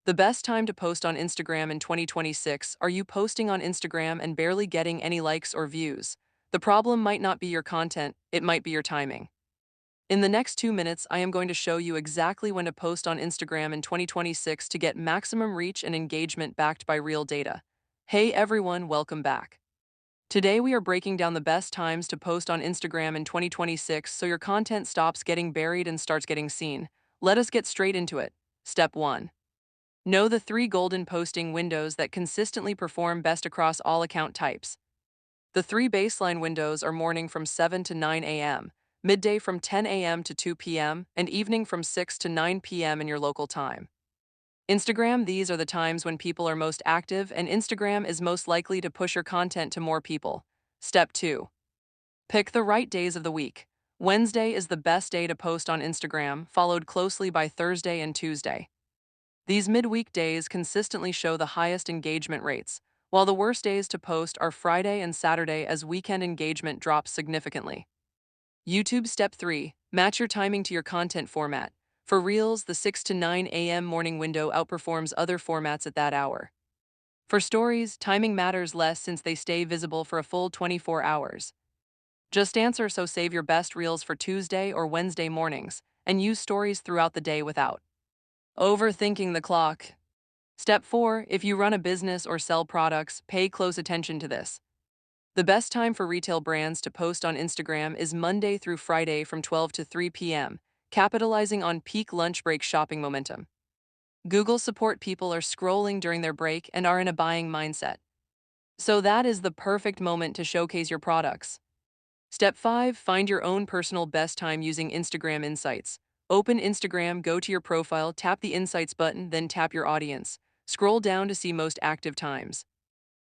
The best time to post on Instagram in 2026. Are you posting on Instagram and barely getting any likes or views? The problem might not be your content, it might be your timing. In the next 2 minutes, I am going to show you exactly when to post on Instagram in 2026 to get maximum reach and engagement backed by real data. Hey everyone, welcome back. Today we are breaking down the best times to post on Instagram in 2026 so your content stops getting buried and starts getting seen. Let us get straight into it. Step 1. Know the 3 golden posting windows that consistently perform best across all account types. The 3 baseline windows are morning from 7 to 9 a.m., midday from 10 a.m. to 2 p.m., and evening from 6 to 9 p.m. in your local time. Instagram, these are the times when people are most active, and Instagram is most likely to push your content to more people. Step 2. Pick the right days of the week. Wednesday is the best day to post on Instagram, followed closely by Thursday and Tuesday. These midweek days consistently show the highest engagement rates, while the worst days to post are Friday and Saturday as weekend engagement drops significantly. YouTube Step 3. Match your timing to your content format. For Reels, the 6 to 9 a.m. morning window outperforms other formats at that hour. For Stories, timing matters less since they stay visible for a full 24 hours. Just answer, so save your best Reels for Tuesday or Wednesday mornings, and use Stories throughout the day without overthinking the clock. Step 4. If you run a business or sell products, pay close attention to this. The best time for retail brands to post on Instagram is Monday through Friday from 12 to 3 p.m., capitalizing on peak lunch break shopping momentum. Google support people are scrolling during their break and are in a buying mindset. So that is the perfect moment to showcase your products. Step 5. Find your own personal best time using Instagram Insights. Open Instagram, go to your profile, tap the Insights button, then tap your audience. Scroll down to see most active times.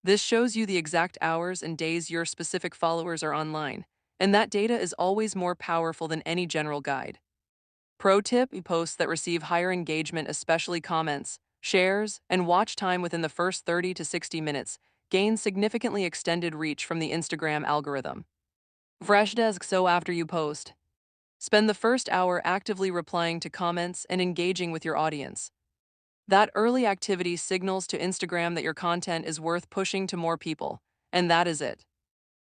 This shows you the exact hours and days your specific followers are online, and that data is always more powerful than any general guide. Pro tip: posts that receive higher engagement, especially comments, shares, and watch time within the first 30 to 60 minutes, gain significantly extended reach from the Instagram algorithm. Fresh desk. So after you post, spend the first hour actively replying to comments and engaging with your audience. That early activity signals to Instagram that your content is worth pushing to more people, and that is it.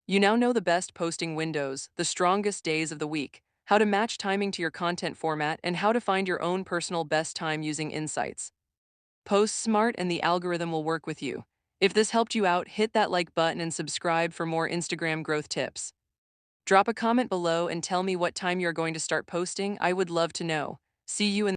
You now know the best posting windows, the strongest days of the week, how to match timing to your content format, and how to find your own personal best time using Insights. Post smart and the algorithm will work with you. If this helped you out, hit that like button and subscribe for more Instagram growth tips. Drop a comment below and tell me what time you're going to start posting. I would love to know. See you in